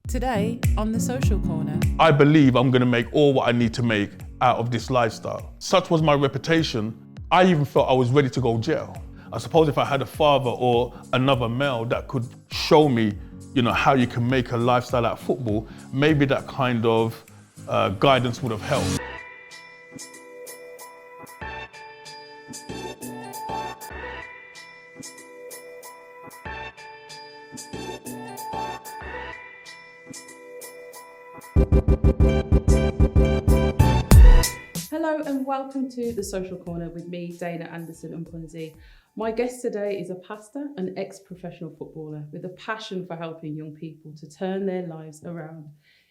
Today on The Social Corner. I believe I'm going to make all what I need to make out of this lifestyle. Such was my reputation, I even felt I was ready to go jail. I suppose if I had a father or another male that could show me, how you can make a lifestyle out of football, maybe that kind of guidance would have helped. Hello and welcome to The Social Corner with me, Daina and My guest today is a pastor and ex-professional footballer with a passion for helping young people to turn their lives around.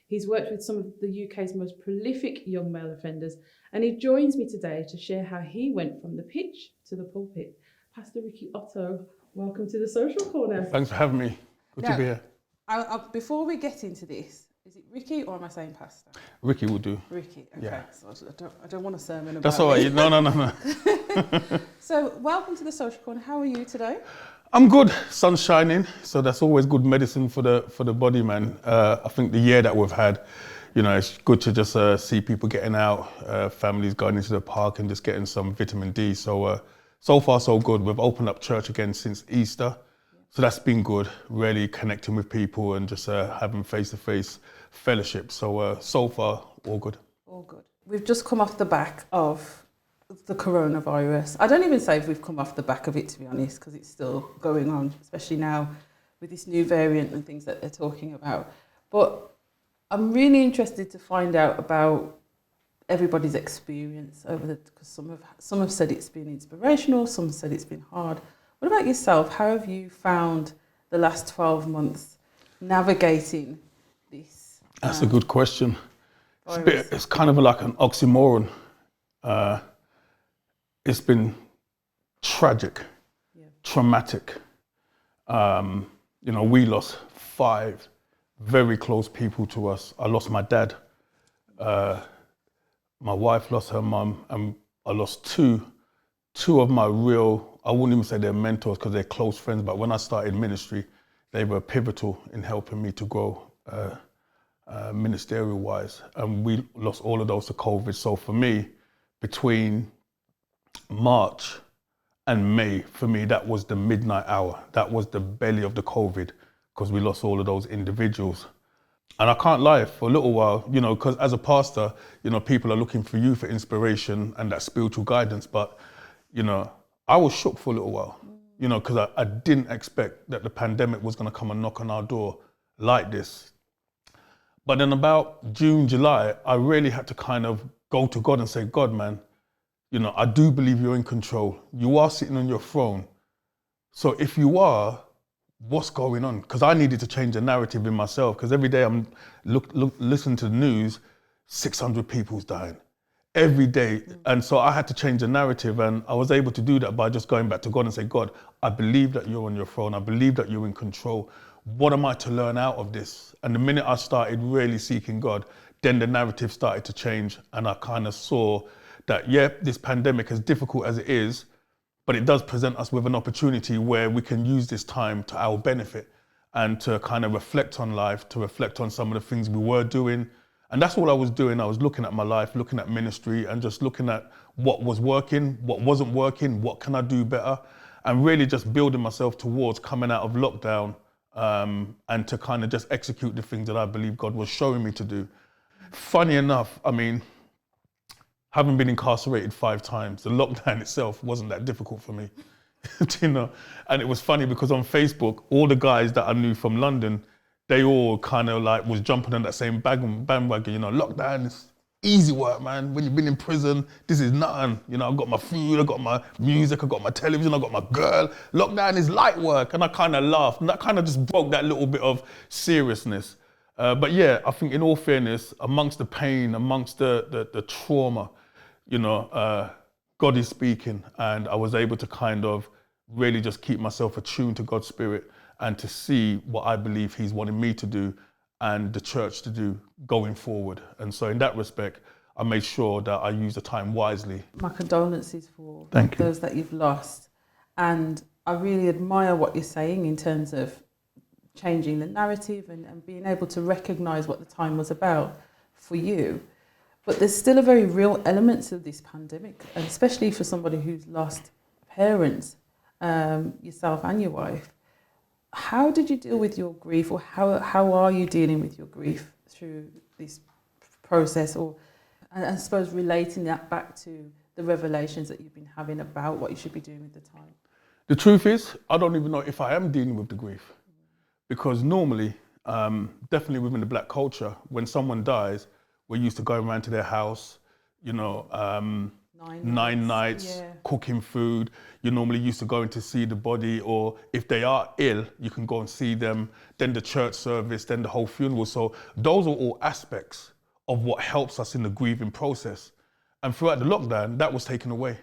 He's worked with some of the UK's most prolific young male offenders, and he joins me today to share how he went from the pitch to the pulpit. Pastor Otto, welcome to The Social Corner. Thanks for having me. Good to be here. Before we get into this, is it Ricky or am I saying pastor? Ricky will do. Ricky, okay. Yeah. So I don't want a sermon about That's all right. No. So welcome to The Social Corner. How are you today? I'm good. Sun's shining, so that's always good medicine for the body, man. I think the year that we've had, it's good to just see people getting out, families going into the park and just getting some vitamin D. So far so good. We've opened up church again since Easter, so that's been good. Really connecting with people and just having face-to-face fellowship. So far all good. All good. We've just come off the back of the coronavirus. I don't even say if we've come off the back of it, to be honest, because it's still going on, especially now with this new variant and things that they're talking about. But I'm really interested to find out about everybody's experience because some have said it's been inspirational, some said it's been hard. What about yourself? How have you found the last 12 months navigating this? That's a good question. It's kind of like an oxymoron. It's been tragic, traumatic. We lost 5 very close people to us. I lost my dad. My wife lost her mum, and I lost two of my real, I wouldn't even say they're mentors because they're close friends, but when I started ministry, they were pivotal in helping me to grow ministerial-wise. And we lost all of those to COVID. So for me, between March and May, for me, that was the midnight hour. That was the belly of the COVID because we lost all of those individuals. And I can't lie, for a little while, because as a pastor, people are looking for you for inspiration and that spiritual guidance. But, I was shook for a little while, because I didn't expect that the pandemic was going to come and knock on our door like this. But then about June, July, I really had to kind of go to God and say, God, man, I do believe you're in control. You are sitting on your throne. So if you are, what's going on? Because I needed to change the narrative in myself, because every day I'm listening to the news, 600 people's dying every day. And so I had to change the narrative, and I was able to do that by just going back to God and say, God, I believe that you're on your throne. I believe that you're in control. What am I to learn out of this? And the minute I started really seeking God, then the narrative started to change, and I kind of saw that, this pandemic, as difficult as it is, but it does present us with an opportunity where we can use this time to our benefit and to kind of reflect on life, to reflect on some of the things we were doing. And that's all I was doing. I was looking at my life, looking at ministry, and just looking at what was working, what wasn't working, what can I do better, and really just building myself towards coming out of lockdown and to kind of just execute the things that I believe God was showing me to do. Funny enough, having been incarcerated 5 times, the lockdown itself wasn't that difficult for me, And it was funny because on Facebook, all the guys that I knew from London, they all kind of like was jumping on that same bandwagon, lockdown is easy work, man. When you've been in prison, this is nothing. I've got my food, I've got my music, I've got my television, I've got my girl. Lockdown is light work. And I kind of laughed, and that kind of just broke that little bit of seriousness. But yeah, I think in all fairness, amongst the pain, amongst the trauma, God is speaking, and I was able to kind of really just keep myself attuned to God's Spirit and to see what I believe He's wanting me to do and the church to do going forward. And so in that respect, I made sure that I used the time wisely. My condolences for Thank you. Those that you've lost. And I really admire what you're saying in terms of changing the narrative and being able to recognise what the time was about for you. But there's still a very real element to this pandemic, and especially for somebody who's lost parents, yourself and your wife. How did you deal with your grief, or how are you dealing with your grief through this process, or and I suppose relating that back to the revelations that you've been having about what you should be doing with the time? The truth is, I don't even know if I am dealing with the grief, because normally, definitely within the black culture, when someone dies, we're used to going around to their house, you know, nine nights, yeah. cooking food. You're normally used to going to see the body, or if they are ill, you can go and see them, then the church service, then the whole funeral. So those are all aspects of what helps us in the grieving process. And throughout the lockdown, that was taken away.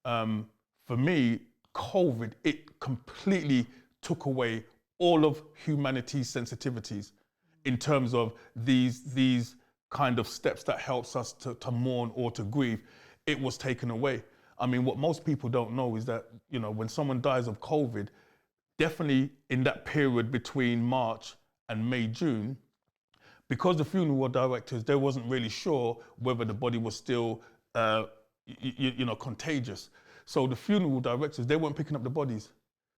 For me, COVID, it completely took away all of humanity's sensitivities in terms of these kind of steps that helps us to mourn or to grieve. It was taken away. I mean, what most people don't know is that, you know, when someone dies of COVID, definitely in that period between March and May, June, because the funeral directors, they wasn't really sure whether the body was still, you know, contagious. So the funeral directors, they weren't picking up the bodies.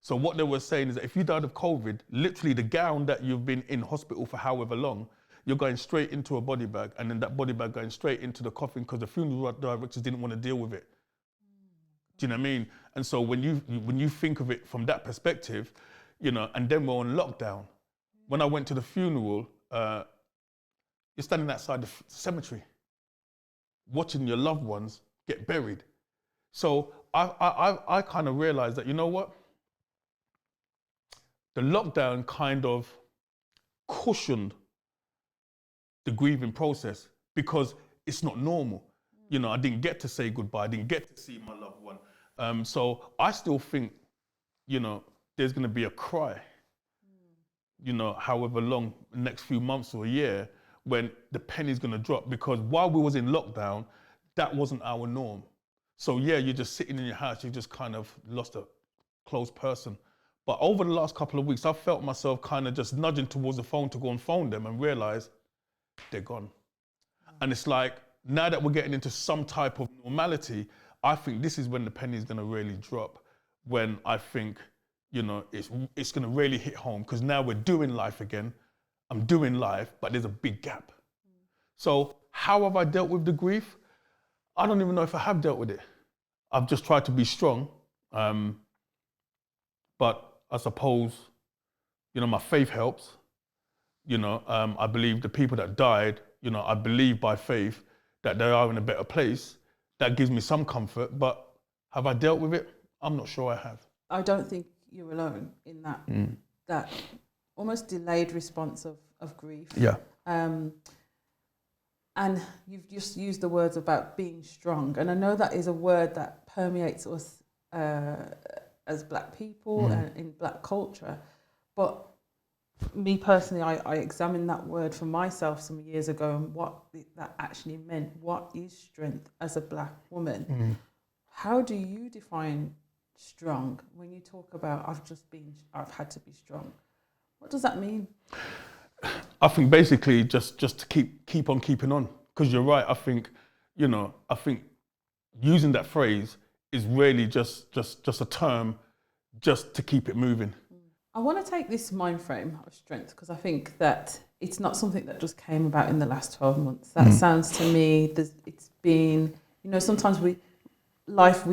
So what they were saying is that if you died of COVID, literally the gown that you've been in hospital for however long, you're going straight into a body bag, and then that body bag going straight into the coffin, because the funeral directors didn't want to deal with it. Do you know what I mean? And so when you think of it from that perspective, you know, and then we're on lockdown. When I went to the funeral, you're standing outside the cemetery, watching your loved ones get buried. So I kind of realized that, you know what? The lockdown kind of cushioned the grieving process, because it's not normal. You know, I didn't get to say goodbye. I didn't get to see my loved one. So I still think, you know, there's going to be a cry, you know, however long, the next few months or a year, when the penny's going to drop. Because while we was in lockdown, that wasn't our norm. So yeah, you're just sitting in your house, you just kind of lost a close person. But over the last couple of weeks, I've felt myself kind of just nudging towards the phone to go and phone them, and realize they're gone. And it's like, now that we're getting into some type of normality, I think this is when the penny's going to really drop, when I think, you know, it's going to really hit home, because now we're doing life again. I'm doing life, but there's a big gap. So how have I dealt with the grief? I don't even know if I have dealt with it. I've just tried to be strong. But I suppose, you know, my faith helps. You know, I believe the people that died, you know, I believe by faith that they are in a better place. That gives me some comfort, but have I dealt with it? I'm not sure I have. I don't think you're alone in that, that almost delayed response of grief. Yeah. And you've just used the words about being strong. And I know that is a word that permeates us as black people and in black culture. But me personally, I examined that word for myself some years ago, and what that actually meant. What is strength as a black woman? How do you define strong when you talk about I've had to be strong? What does that mean? I think basically just to keep on keeping on, because you're right. I think, you know, using that phrase is really just a term just to keep it moving. I want to take this mind frame of strength, because I think that it's not something that just came about in the last 12 months. That sounds to me, it's been, you know, sometimes life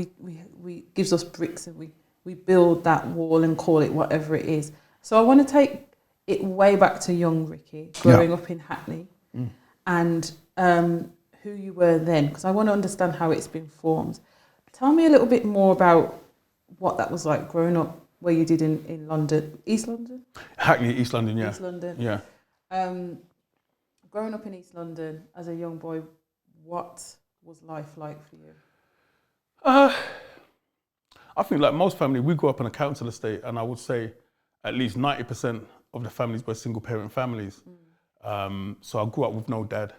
gives us bricks, and we build that wall and call it whatever it is. So I want to take it way back to young Ricky, growing up in Hackney, and who you were then, because I want to understand how it's been formed. Tell me a little bit more about what that was like growing up where you did in London, East London? Hackney, East London, yeah. East London. Yeah. Growing up in East London as a young boy, what was life like for you? I think like most families, we grew up in a council estate, and I would say at least 90% of the families were single parent families. So I grew up with no dad.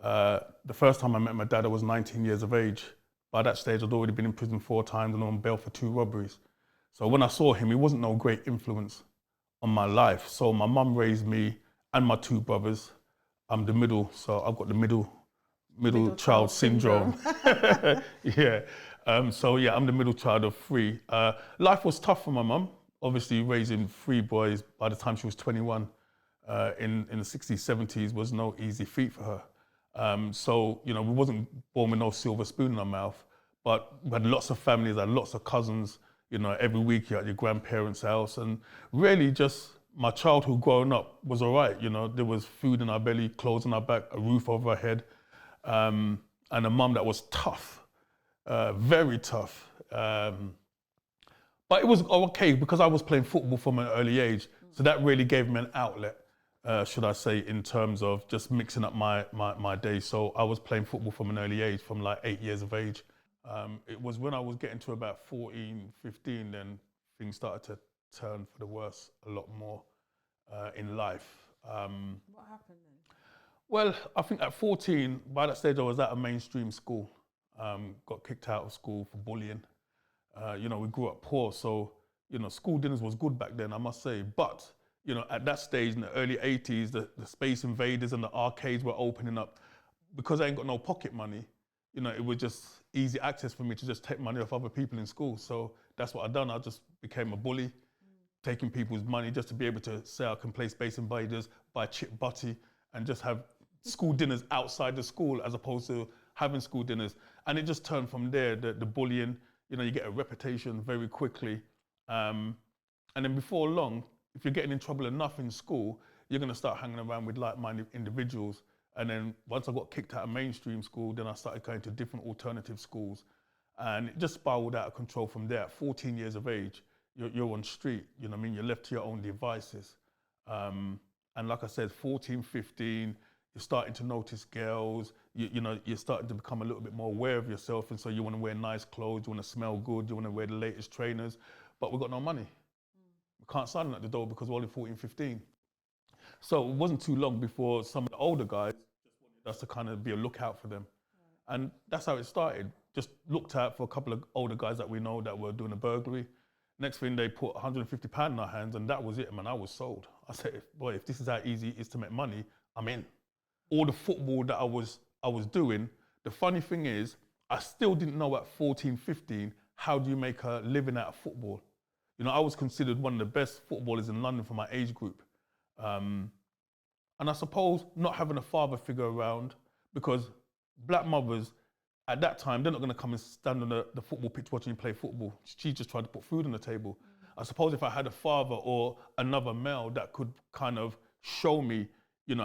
The first time I met my dad, I was 19 years of age. By that stage, I'd already been in prison 4 times and on bail for 2 robberies. So when I saw him, he wasn't no great influence on my life. So my mum raised me and my two brothers. I'm the middle, so I've got the middle child syndrome. Yeah. So yeah, I'm the middle child of three. Life was tough for my mum. Obviously, raising three boys by the time she was 21 in the 60s, 70s was no easy feat for her. So, we wasn't born with no silver spoon in our mouth, but we had lots of families, had lots of cousins. Every week you're at your grandparents' house, and really just my childhood growing up was all right. There was food in our belly, clothes on our back, a roof over our head, and a mum that was tough, very tough. But it was okay because I was playing football from an early age, so that really gave me an outlet, should I say, in terms of just mixing up my days. So I was playing football from an early age, from like 8 years of age. It was when I was getting to about 14, 15, then things started to turn for the worse a lot more in life. What happened then? Well, I think at 14, by that stage I was at a mainstream school. Got kicked out of school for bullying. We grew up poor, so, school dinners was good back then, I must say. But, at that stage in the early 80s, the Space Invaders and the arcades were opening up. Because I ain't got no pocket money, it was just easy access for me to just take money off other people in school. So that's what I done. I just became a bully, taking people's money just to be able to say I can play Space Invaders, buy chip butty, and just have school dinners outside the school as opposed to having school dinners. And it just turned from there, the bullying. You get a reputation very quickly. And then before long, if you're getting in trouble enough in school, you're going to start hanging around with like-minded individuals. And then once I got kicked out of mainstream school, then I started going to different alternative schools. And it just spiraled out of control from there. At 14 years of age, you're on street, you're left to your own devices. And like I said, 14, 15, you're starting to notice girls, you're starting to become a little bit more aware of yourself, and so you want to wear nice clothes, you want to smell good, you want to wear the latest trainers, but we've got no money. We can't sign them at the door because we're only 14, 15. So it wasn't too long before some of the older guys just wanted us to kind of be a lookout for them. Right. And that's how it started. Just looked out for a couple of older guys that we know that were doing a burglary. Next thing, they put £150 in our hands, and that was it, man. I was sold. I said, boy, if this is how easy it is to make money, I'm in. All the football that I was doing, the funny thing is, I still didn't know at 14, 15, how do you make a living out of football? I was considered one of the best footballers in London for my age group. And I suppose not having a father figure around, because black mothers at that time, they're not going to come and stand on the football pitch watching you play football. She just tried to put food on the table. I suppose if I had a father or another male that could kind of show me,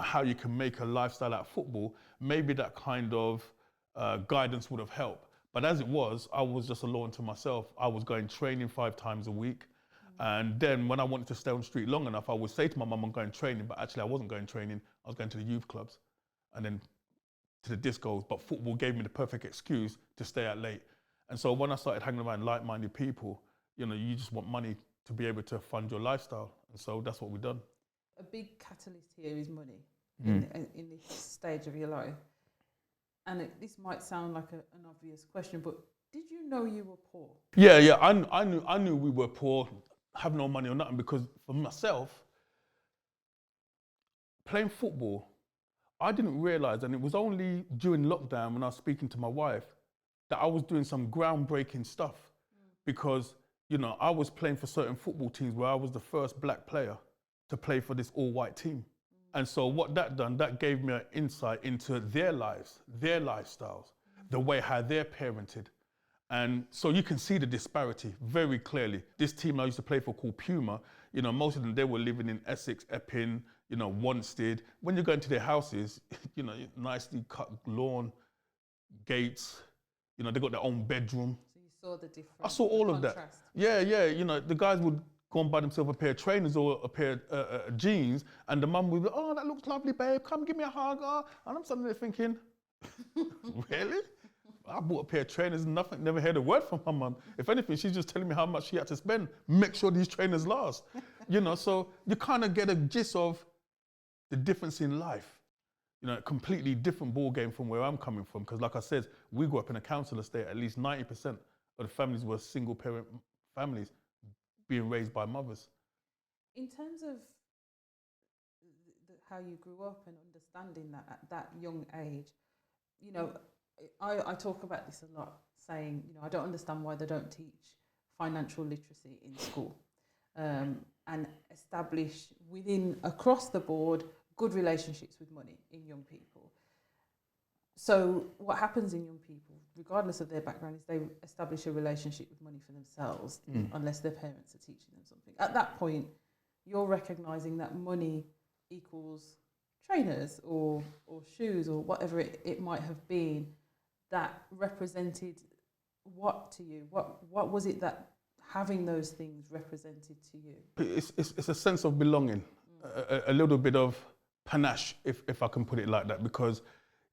how you can make a lifestyle out of football, maybe that kind of guidance would have helped. But as it was, I was just alone to myself. I was going training 5 times a week. And then when I wanted to stay on the street long enough, I would say to my mum, I'm going training, but actually I wasn't going training. I was going to the youth clubs and then to the discos. But football gave me the perfect excuse to stay out late. And so when I started hanging around like-minded people, you just want money to be able to fund your lifestyle. And so that's what we've done. A big catalyst here is money in this stage of your life. And this might sound like an obvious question, but did you know you were poor? Yeah, I knew we were poor, have no money or nothing, because for myself, playing football, I didn't realise, and it was only during lockdown when I was speaking to my wife, that I was doing some groundbreaking stuff. Because, I was playing for certain football teams where I was the first black player to play for this all-white team. And so what that done, that gave me an insight into their lives, their lifestyles, the way how they're parented. And so you can see the disparity very clearly. This team I used to play for called Puma, most of them, they were living in Essex, Epping, Wanstead. When you go into their houses, nicely cut lawn, gates, they got their own bedroom. So you saw the difference. I saw all of that. Yeah, the guys would go and buy themselves a pair of trainers or a pair of jeans, and the mum would be, oh, that looks lovely, babe, come give me a hug. And I'm sitting there thinking, really? I bought a pair of trainers and nothing, never heard a word from my mum. If anything, she's just telling me how much she had to spend, make sure these trainers last. So you kind of get a gist of the difference in life. A completely different ball game from where I'm coming from. Because like I said, we grew up in a council estate, at least 90% of the families were single parent families being raised by mothers. In terms of how you grew up and understanding that at that young age, you know, I talk about this a lot, saying, you know, I don't understand why they don't teach financial literacy in school, and establish across the board good relationships with money in young people. So what happens in young people, regardless of their background, is they establish a relationship with money for themselves, unless their parents are teaching them something. At that point, you're recognising that money equals trainers or shoes or whatever it might have been that represented what to you? What was it that having those things represented to you? It's a sense of belonging, a little bit of panache, if I can put it like that, because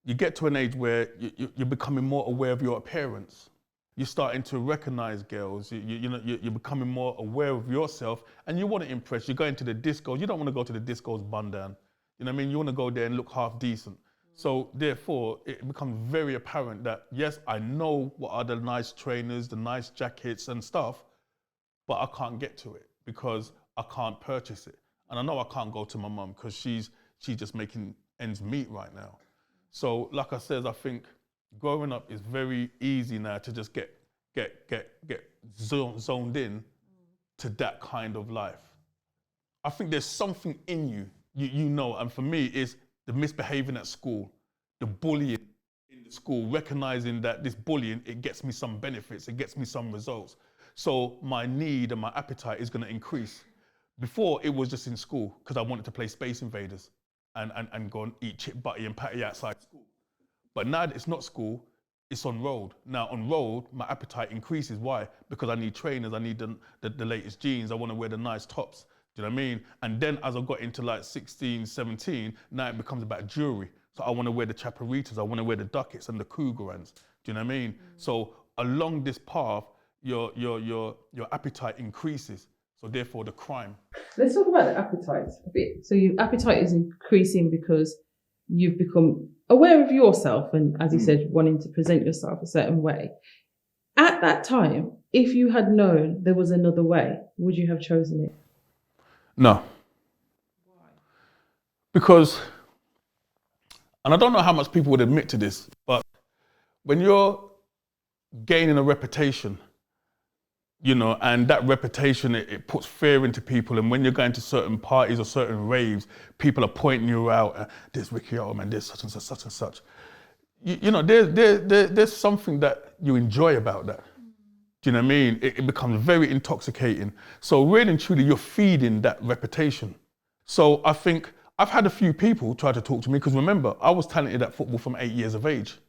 you get to an age where you're becoming more aware of your appearance. You're starting to recognize girls. You're becoming more aware of yourself, and you want to impress. You're going to the discos. You don't want to go to the discos bun down. You know what I mean? You want to go there and look half decent. So therefore, it becomes very apparent that yes, I know what are the nice trainers, the nice jackets and stuff, but I can't get to it because I can't purchase it. And I know I can't go to my mum because she's just making ends meet right now. So like I said, I think growing up is very easy now to just get zoned in to that kind of life. I think there's something in you know, and for me it's the misbehaving at school, the bullying in the school, recognizing that this bullying, it gets me some benefits, it gets me some results. So my need and my appetite is going to increase. Before, it was just in school because I wanted to play Space Invaders and go and eat chip butty and patty outside school. But now that it's not school, it's on road. Now on road, my appetite increases. Why? Because I need trainers, I need the latest jeans, I want to wear the nice tops. Do you know what I mean? And then as I got into like 16, 17, now it becomes about jewelry. So I want to wear the chaparitas, I want to wear the ducats and the cougarans. Do you know what I mean? So along this path, your appetite increases. So therefore the crime. Let's talk about the appetite a bit. So your appetite is increasing because you've become aware of yourself and, as you said, wanting to present yourself a certain way. At that time, if you had known there was another way, would you have chosen it? No. Why? Because, and I don't know how much people would admit to this, but when you're gaining a reputation, you know, and that reputation, it puts fear into people. And when you're going to certain parties or certain raves, people are pointing you out. There's Ricky Otto, man, there's such and such, such and such. You know, there's something that you enjoy about that. Do you know what I mean? It becomes very intoxicating. So really and truly, you're feeding that reputation. So I think I've had a few people try to talk to me because remember, I was talented at football from 8 years of age.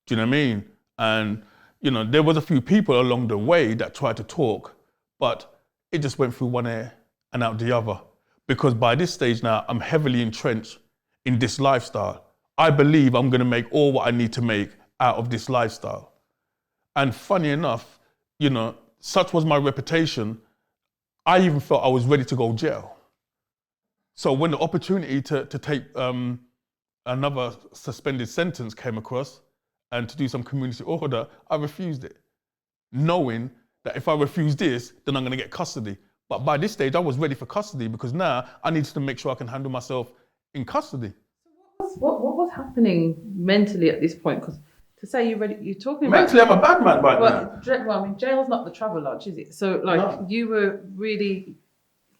Do you know what I mean? And you know, there was a few people along the way that tried to talk, but it just went through one ear and out the other. Because by this stage now, I'm heavily entrenched in this lifestyle. I believe I'm going to make all what I need to make out of this lifestyle. And funny enough, you know, such was my reputation, I even felt I was ready to go jail. So when the opportunity to take another suspended sentence came across, and to do some community order, I refused it, knowing that if I refuse this, then I'm going to get custody. But by this stage, I was ready for custody because now I needed to make sure I can handle myself in custody. So what was happening mentally at this point? Because to say you're ready, you're talking mentally, about... I'm a bad man right now. Well, I mean, jail's not the travel lodge, is it? So, like, no. You were really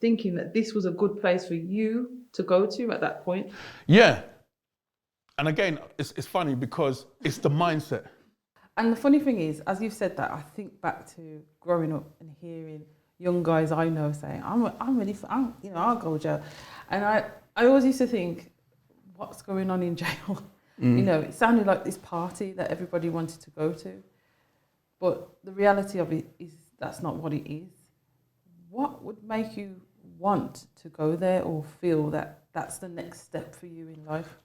thinking that this was a good place for you to go to at that point? Yeah. And again, it's funny because it's the mindset. And the funny thing is, as you've said that, I think back to growing up and hearing young guys I know saying, I'm ready for, I'll go to jail. And I always used to think, what's going on in jail? You know, it sounded like this party that everybody wanted to go to. But the reality of it is that's not what it is. What would make you want to go there or feel that that's the next step for you in life?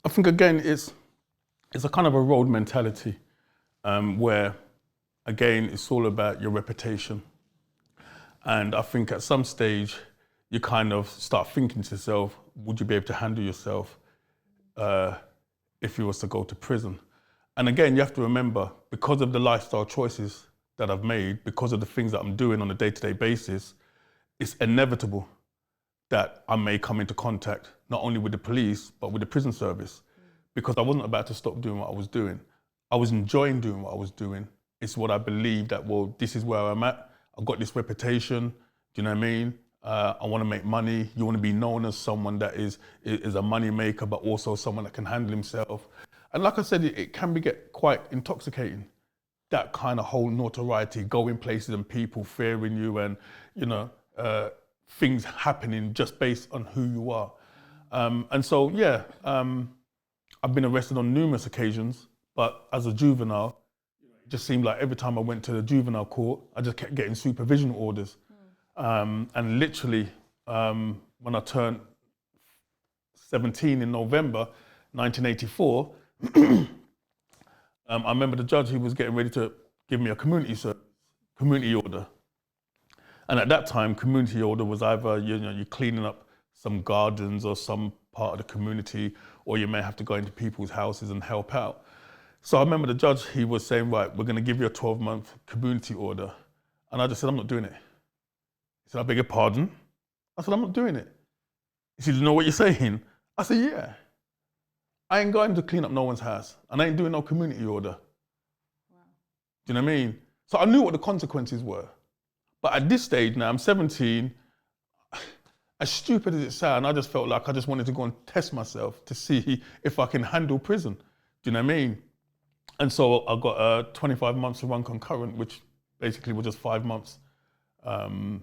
I think again, it's a kind of a road mentality where, again, it's all about your reputation. And I think at some stage, you kind of start thinking to yourself, would you be able to handle yourself if you was to go to prison? And again, you have to remember, because of the lifestyle choices that I've made, because of the things that I'm doing on a day-to-day basis, it's inevitable that I may come into contact not only with the police, but with the prison service, because I wasn't about to stop doing what I was doing. I was enjoying doing what I was doing. It's what I believe that, well, this is where I'm at. I've got this reputation, do you know what I mean? I want to make money. You want to be known as someone that is a money maker, but also someone that can handle himself. And like I said, it can get quite intoxicating, that kind of whole notoriety, going places and people fearing you and, you know, things happening just based on who you are. And so, yeah, I've been arrested on numerous occasions, but as a juvenile, it just seemed like every time I went to the juvenile court, I just kept getting supervision orders. And literally, when I turned 17 in November 1984, I remember the judge, he was getting ready to give me a community order. And at that time, community order was either, you know, you're cleaning up some gardens or some part of the community, or you may have to go into people's houses and help out. So I remember the judge, he was saying, right, we're going to give you a 12-month community order. And I just said, I'm not doing it. He said, I beg your pardon? I said, I'm not doing it. He said, you know what you're saying? I said, yeah. I ain't going to clean up no one's house, and I ain't doing no community order. Wow. Do you know what I mean? So I knew what the consequences were. But at this stage now, I'm 17, as stupid as it sounds, I just felt like I just wanted to go and test myself to see if I can handle prison. Do you know what I mean? And so I got 25 months to run concurrent, which basically was just 5 months in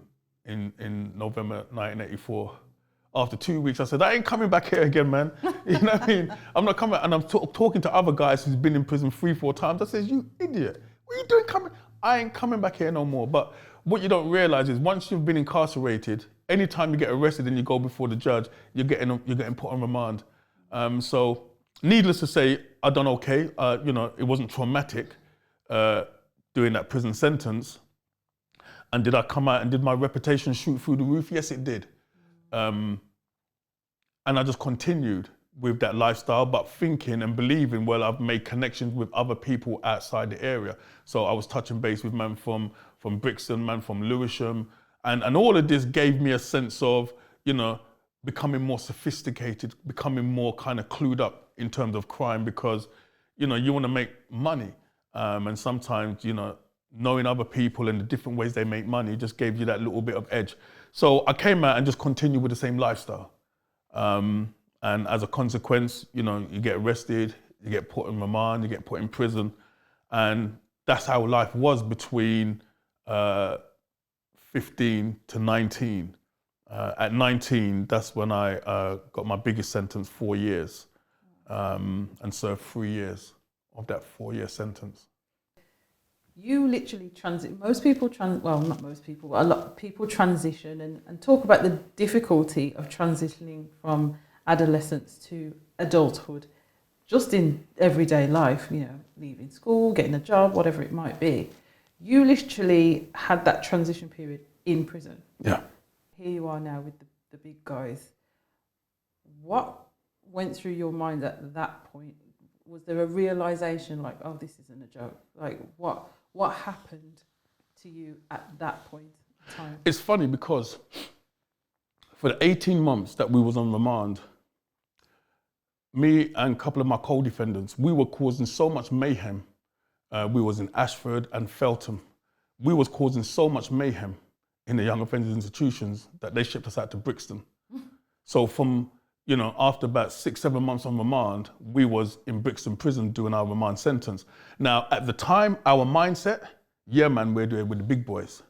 November 1984. After 2 weeks, I said, I ain't coming back here again, man. You know what I mean? I'm not coming, and I'm talking to other guys who's been in prison 3-4 times. I said, you idiot, what are you doing coming? I ain't coming back here no more. But what you don't realize is once you've been incarcerated, anytime you get arrested and you go before the judge, you're getting put on remand. So needless to say, I done okay. You know, it wasn't traumatic doing that prison sentence. And did I come out and did my reputation shoot through the roof? Yes, it did. And I just continued with that lifestyle, but thinking and believing, well, I've made connections with other people outside the area. So I was touching base with men from Brixton, man from Lewisham, and all of this gave me a sense of, you know, becoming more sophisticated, becoming more kind of clued up in terms of crime, because, you know, you want to make money. And sometimes, you know, knowing other people and the different ways they make money just gave you that little bit of edge. So I came out and just continued with the same lifestyle. And as a consequence, you know, you get arrested, you get put in remand, you get put in prison. And that's how life was between 15 to 19. At 19, that's when I got my biggest sentence, 4 years, and served 3 years of that 4-year sentence. You literally most people well, not most people, but a lot of people transition and talk about the difficulty of transitioning from adolescence to adulthood, just in everyday life, you know, leaving school, getting a job, whatever it might be. You literally had that transition period in prison. Yeah. Here you are now with the big guys. What went through your mind at that point? Was there a realization like, oh, this isn't a joke? Like, what happened to you at that point in time? It's funny because for the 18 months that we was on remand, me and a couple of my co-defendants, we were causing so much mayhem. We was in Ashford and Feltham. We was causing so much mayhem in the young offenders institutions that they shipped us out to Brixton. So from, you know, after about 6-7 months on remand, we was in Brixton prison doing our remand sentence. Now, at the time, our mindset, yeah, man, we're doing it with the big boys.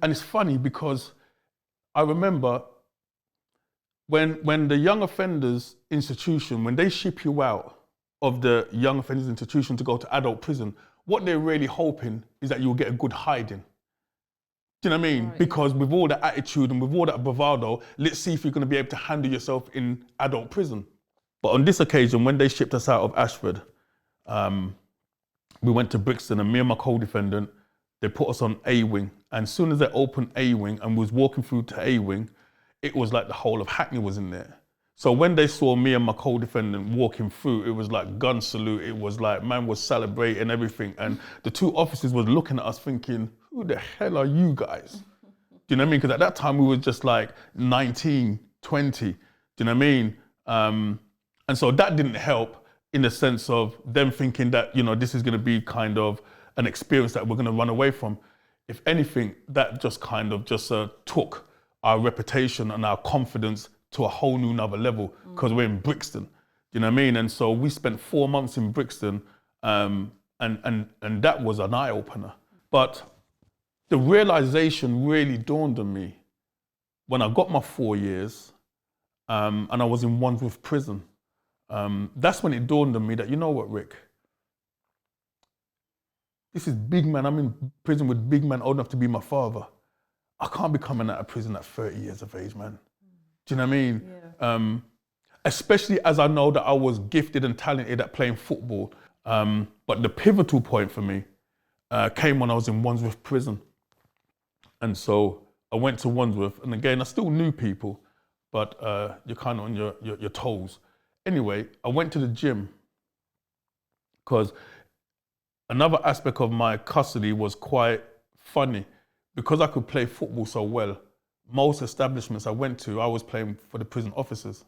And it's funny because I remember when the young offenders institution, when they ship you out of the young offenders institution to go to adult prison, what they're really hoping is that you'll get a good hiding. Do you know what I mean? Right. Because with all that attitude and with all that bravado, let's see if you're going to be able to handle yourself in adult prison. But on this occasion, when they shipped us out of Ashford, we went to Brixton, and me and my co-defendant, they put us on A wing. And as soon as they opened A wing and we was walking through to A wing, it was like the whole of Hackney was in there. So when they saw me and my co-defendant walking through, it was like gun salute. It was like, man was celebrating everything. And the two officers was looking at us thinking, who the hell are you guys? Do you know what I mean? Because at that time we were just like 19, 20. Do you know what I mean? And so that didn't help in the sense of them thinking that, you know, this is going to be kind of an experience that we're going to run away from. If anything, that just kind of just took our reputation and our confidence to a whole new another level, because we're in Brixton. Do you know what I mean? And so we spent 4 months in Brixton, and that was an eye opener. But the realization really dawned on me when I got my 4 years, and I was in Wandsworth prison. That's when it dawned on me that, you know what, Rick? This is big man. I'm in prison with big man old enough to be my father. I can't be coming out of prison at 30 years of age, man. Do you know what I mean? Yeah. Especially as I know that I was gifted and talented at playing football. But the pivotal point for me came when I was in Wandsworth prison. And so I went to Wandsworth, and again, I still knew people, but you're kind of on your toes. Anyway, I went to the gym because another aspect of my custody was quite funny. Because I could play football so well, most establishments I went to, I was playing for the prison officers.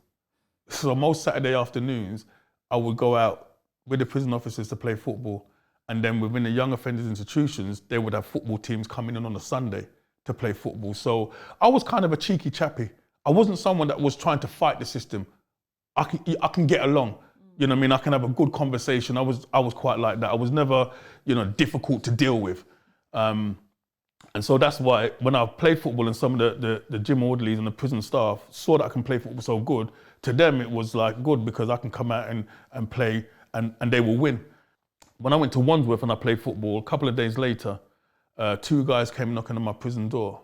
So most Saturday afternoons, I would go out with the prison officers to play football. And then within the young offenders institutions, they would have football teams coming in on a Sunday to play football. So I was kind of a cheeky chappy. I wasn't someone that was trying to fight the system. I can get along. You know what I mean? I can have a good conversation. I was quite like that. I was never, you know, difficult to deal with. And so that's why when I played football and some of the gym orderlies and the prison staff saw that I can play football so good, to them it was like good because I can come out and play and they will win. When I went to Wandsworth and I played football, a couple of days later, 2 guys came knocking on my prison door.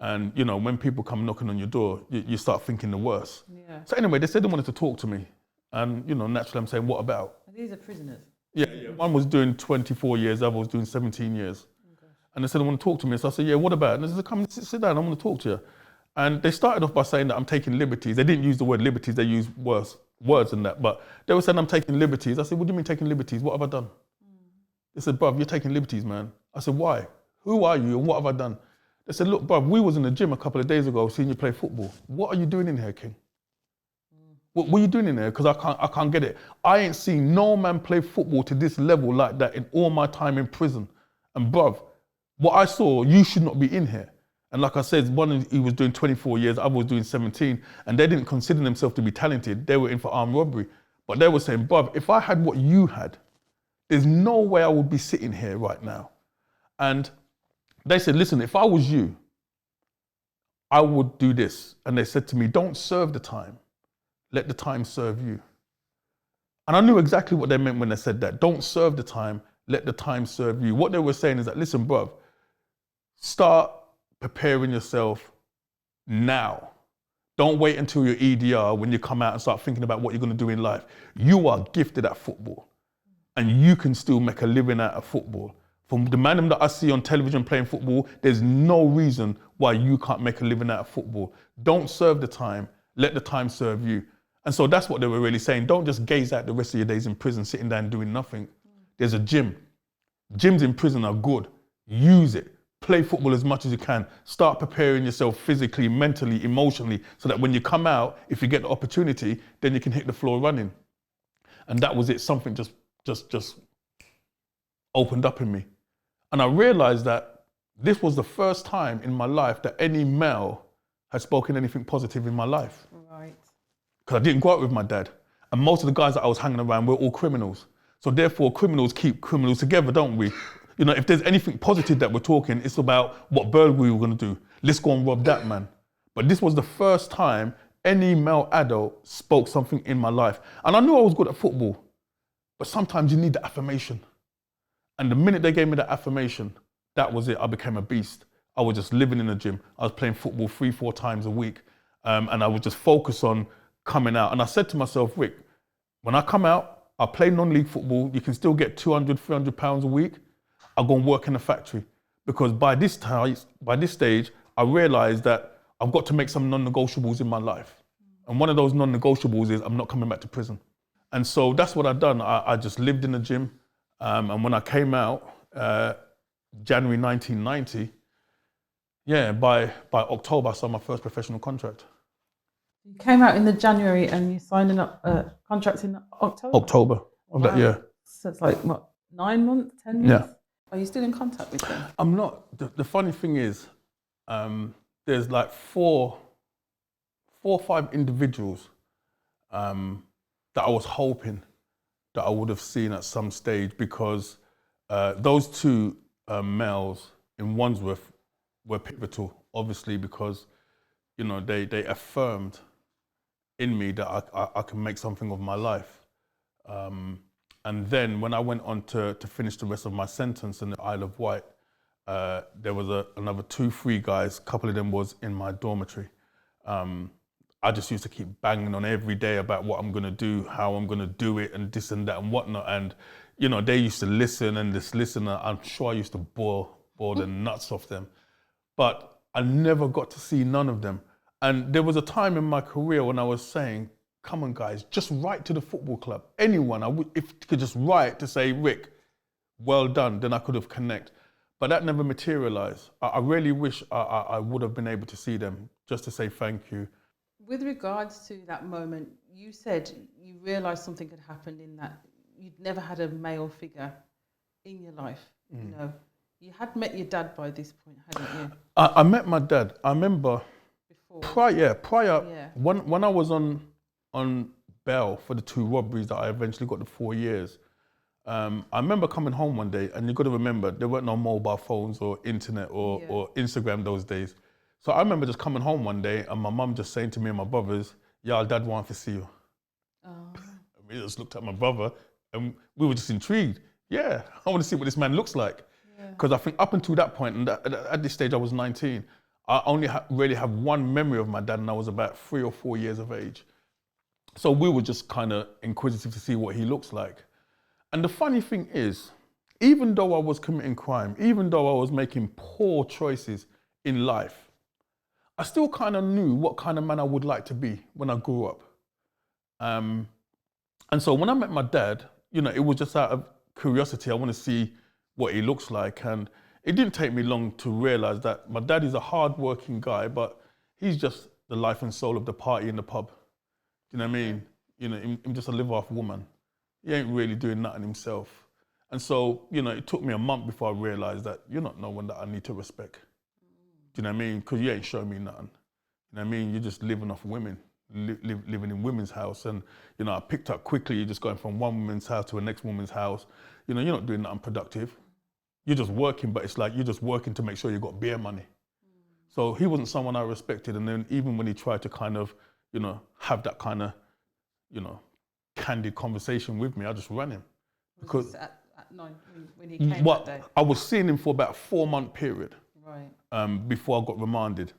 And, you know, when people come knocking on your door, you start thinking the worst. Yeah. So anyway, they said they wanted to talk to me. And, you know, naturally I'm saying, what about? These are prisoners? Yeah. One was doing 24 years, the other was doing 17 years. Okay. And they said, they want to talk to me. So I said, yeah, what about? And they said, come sit down, I want to talk to you. And they started off by saying that I'm taking liberties. They didn't use the word liberties, they used worse words than that. But they were saying I'm taking liberties. I said, what do you mean taking liberties? What have I done? They said, bruv, you're taking liberties, man. I said, why? Who are you and what have I done? They said, look, bruv, we was in the gym a couple of days ago seeing you play football. What are you doing in here, King? What are you doing in there? Because I can't get it. I ain't seen no man play football to this level like that in all my time in prison. And bruv, what I saw, you should not be in here. And like I said, one he was doing 24 years, other was doing 17, and they didn't consider themselves to be talented. They were in for armed robbery. But they were saying, bruv, if I had what you had, there's no way I would be sitting here right now. And they said, listen, if I was you, I would do this. And they said to me, don't serve the time. Let the time serve you. And I knew exactly what they meant when they said that. Don't serve the time, let the time serve you. What they were saying is that, listen, bruv, start preparing yourself now. Don't wait until you're EDR when you come out and start thinking about what you're going to do in life. You are gifted at football and you can still make a living out of football. From the man that I see on television playing football, there's no reason why you can't make a living out of football. Don't serve the time, let the time serve you. And so that's what they were really saying. Don't just gaze out the rest of your days in prison, sitting down doing nothing. There's a gym. Gyms in prison are good. Use it. Play football as much as you can. Start preparing yourself physically, mentally, emotionally, so that when you come out, if you get the opportunity, then you can hit the floor running. And that was it. Something just opened up in me. And I realized that this was the first time in my life that any male had spoken anything positive in my life. Right. Because I didn't grow up with my dad. And most of the guys that I was hanging around were all criminals. So therefore, criminals keep criminals together, don't we? You know, if there's anything positive that we're talking, it's about what burglary we're going to do. Let's go and rob that man. But this was the first time any male adult spoke something in my life. And I knew I was good at football, but sometimes you need the affirmation. And the minute they gave me that affirmation, that was it. I became a beast. I was just living in the gym. I was playing football 3-4 times a week. And I would just focus on coming out. And I said to myself, Rick, when I come out, I play non-league football. You can still get 200, 300 pounds a week. I'll go and work in a factory. Because by this stage, I realized that I've got to make some non-negotiables in my life. And one of those non-negotiables is I'm not coming back to prison. And so that's what I've done. I just lived in the gym. And when I came out, January 1990, Yeah, by October I signed my first professional contract. You came out in the January and you signed a contract in October? October of that year. So it's like, what, 9 months, 10 months? Yeah. Are you still in contact with them? I'm not. The funny thing is, there's like four or five individuals that I was hoping that I would have seen at some stage, because those two males in Wandsworth were pivotal, obviously, because they affirmed in me that I can make something of my life. And then when I went on to finish the rest of my sentence in the Isle of Wight, there was another 2-3 guys, a couple of them was in my dormitory. I just used to keep banging on every day about what I'm gonna do, how I'm gonna do it, and this and that and whatnot. And they used to listen and just listen. I'm sure I used to bore the nuts off them, but I never got to see none of them. And there was a time in my career when I was saying, come on guys, just write to the football club. Anyone, if you could just write to say, Rick, well done, then I could have connected. But that never materialized. I really wish I would have been able to see them, just to say thank you. With regards to that moment, you said you realised something had happened in that you'd never had a male figure in your life. You had met your dad by this point, hadn't you? I met my dad. I remember prior. When I was on bail for the 2 robberies that I eventually got the 4 years. I remember coming home one day, and you got to remember there weren't no mobile phones or internet or Instagram those days. So I remember just coming home one day and my mum just saying to me and my brothers, "Yeah, Dad wants to see you." We just looked at my brother and we were just intrigued. Yeah, I want to see what this man looks like. Because I think up until that point, and at this stage I was 19, I only really have one memory of my dad, and I was about 3 or 4 years of age. So we were just kind of inquisitive to see what he looks like. And the funny thing is, even though I was committing crime, even though I was making poor choices in life, I still kind of knew what kind of man I would like to be when I grew up. And so when I met my dad, it was just out of curiosity. I want to see what he looks like. And it didn't take me long to realize that my dad is a hard-working guy, but he's just the life and soul of the party in the pub. Do you know what I mean? Him just a live-off woman. He ain't really doing nothing himself. And so, it took me a month before I realized that you're not no one that I need to respect. Do you know what I mean? Because you ain't showing me nothing. You know what I mean? You're just living off women, living in women's house. And, I picked up quickly, you're just going from one woman's house to the next woman's house. You're not doing nothing productive. You're just working, but it's like you're just working to make sure you got beer money. So he wasn't someone I respected. And then even when he tried to kind of, have that kind of, candid conversation with me, I just ran him. Because at 9 when he came that day? I was seeing him for about a 4-month period. Right. Before I got remanded.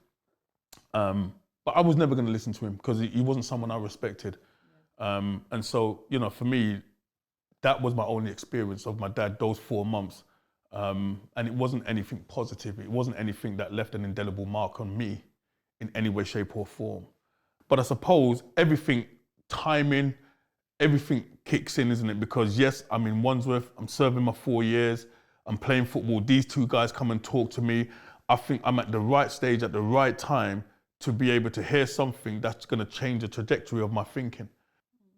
But I was never going to listen to him because he wasn't someone I respected. And so, for me, that was my only experience of my dad, those 4 months. And it wasn't anything positive. It wasn't anything that left an indelible mark on me in any way, shape or form. But I suppose timing, everything kicks in, isn't it? Because yes, I'm in Wandsworth, I'm serving my 4 years, I'm playing football, these 2 guys come and talk to me. I think I'm at the right stage at the right time to be able to hear something that's going to change the trajectory of my thinking.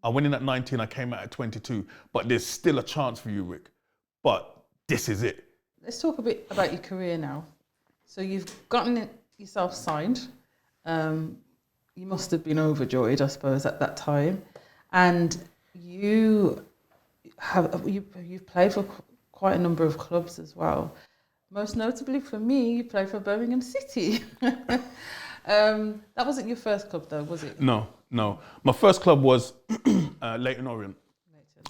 I went in at 19, I came out at 22, but there's still a chance for you, Rick. But this is it. Let's talk a bit about your career now. So you've gotten yourself signed. You must have been overjoyed, I suppose, at that time. And you've played for quite a number of clubs as well. Most notably for me, you played for Birmingham City. That wasn't your first club though, was it? No. My first club was Leyton Orient.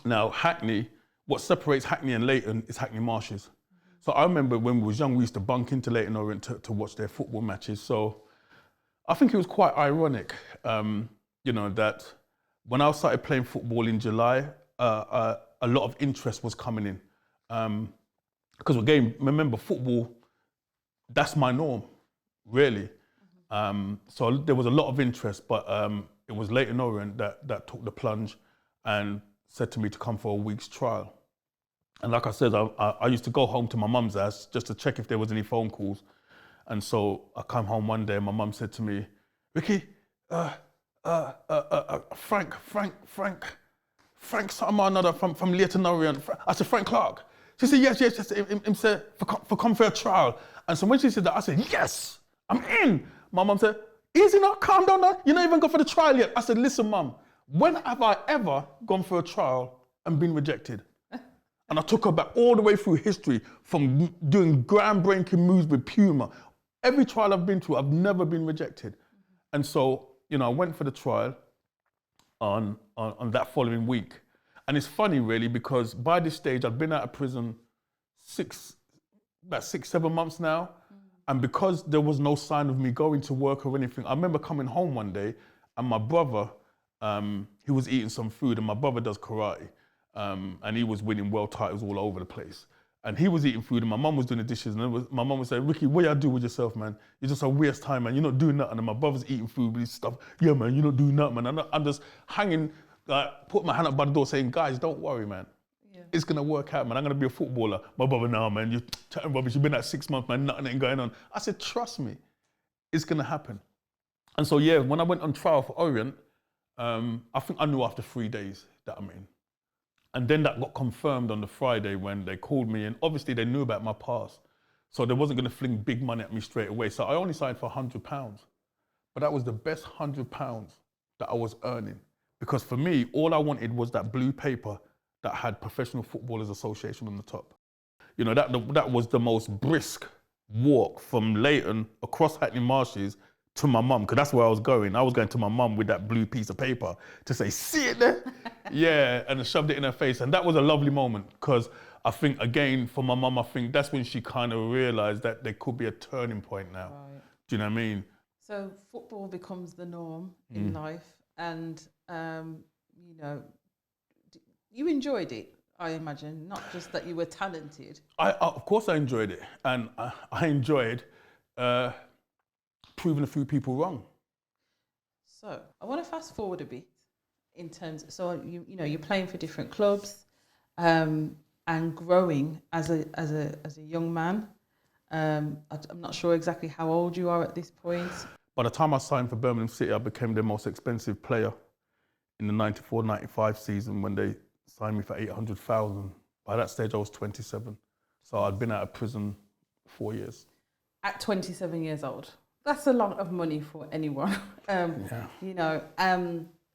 Now, Hackney, what separates Hackney and Leyton is Hackney Marshes. So I remember when we was young, we used to bunk into Leyton Orient to watch their football matches. So I think it was quite ironic, that when I started playing football in July, a lot of interest was coming in. Because again, remember, football, that's my norm, really. So there was a lot of interest, but it was Leyton Orient that took the plunge and said to me to come for a week's trial. And like I said, I used to go home to my mum's house just to check if there was any phone calls. And so I come home one day and my mum said to me, Ricky, Frank something or another from Leighton Orient. I said, Frank Clark. She said, yes. Him said, for come for a trial. And so when she said that, I said, yes, I'm in. My mum said, easy now, calm down now. You're not even gone for the trial yet. I said, listen, mum, when have I ever gone for a trial and been rejected? And I took her back all the way through history, from doing groundbreaking moves with Puma. Every trial I've been to, I've never been rejected. And so, I went for the trial on that following week. And it's funny, really, because by this stage, I'd been out of prison about 6-7 months now. And because there was no sign of me going to work or anything, I remember coming home one day and my brother, he was eating some food, and my brother does karate. And he was winning world titles all over the place. And he was eating food and my mum was doing the dishes, and my mum was saying, Ricky, what you do with yourself, man? You're just a waste time, man. You're not doing nothing. And my brother's eating food with his stuff. Yeah, man, you're not doing nothing, man. I'm just hanging, put my hand up by the door saying, guys, don't worry, man. Yeah. It's going to work out, man. I'm going to be a footballer. My brother, no, man, you're chatting rubbish. You've been out 6 months, man. Nothing ain't going on. I said, trust me, it's going to happen. And so, yeah, when I went on trial for Orient, I think I knew after 3 days that I'm in. And then that got confirmed on the Friday when they called me, and obviously they knew about my past. So they wasn't going to fling big money at me straight away. So I only signed for £100. But that was the best £100 that I was earning. Because for me, all I wanted was that blue paper that had Professional Footballers Association on the top. That was the most brisk walk from Leighton across Hackney Marshes to my mum, because that's where I was going. I was going to my mum with that blue piece of paper to say, see it there? Yeah, and I shoved it in her face. And that was a lovely moment, because I think, again, for my mum, I think that's when she kind of realised that there could be a turning point now. Right. Do you know what I mean? So football becomes the norm in life, and, you enjoyed it, I imagine, not just that you were talented. Of course I enjoyed it, and I enjoyed proving a few people wrong. So I want to fast forward a bit in terms. So you're playing for different clubs, and growing as a young man. I'm not sure exactly how old you are at this point. By the time I signed for Birmingham City, I became the most expensive player in the 94-95 season when they signed me for $800,000. By that stage, I was 27. So I'd been out of prison 4 years. At 27 years old. That's a lot of money for anyone. Yeah.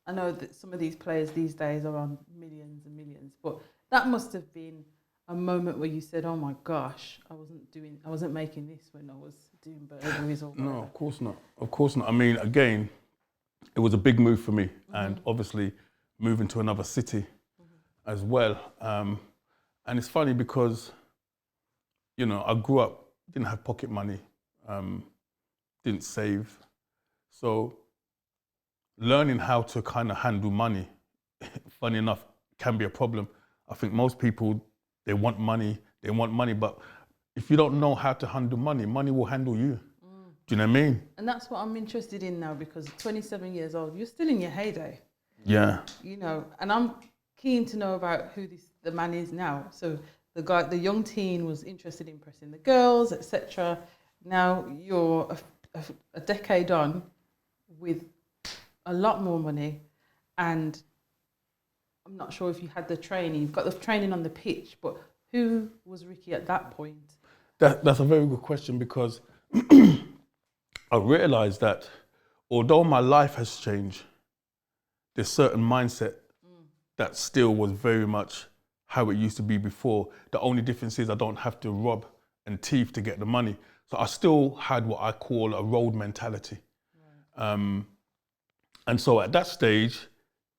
I know that some of these players these days are on millions and millions, but that must have been a moment where you said, oh my gosh, I wasn't making this when I was doing burglaries or whatever. No, of course not. Of course not. I mean, again, it was a big move for me, and obviously moving to another city as well. And it's funny because, I grew up, didn't have pocket money, didn't save. So learning how to kind of handle money, funny enough, can be a problem. I think most people, they want money, but if you don't know how to handle money, money will handle you. Do you know what I mean? And that's what I'm interested in now, because 27 years old, you're still in your heyday. Yeah. And I'm keen to know about who the man is now. So the young teen was interested in impressing the girls, etc. Now you're a decade on with a lot more money, and I'm not sure if you had the training. You've got the training on the pitch, but who was Ricky at that point? That's a very good question, because I realised that although my life has changed, there's certain mindset that still was very much how it used to be before. The only difference is I don't have to rob and thief to get the money. So I still had what I call a road mentality. Right. And so at that stage,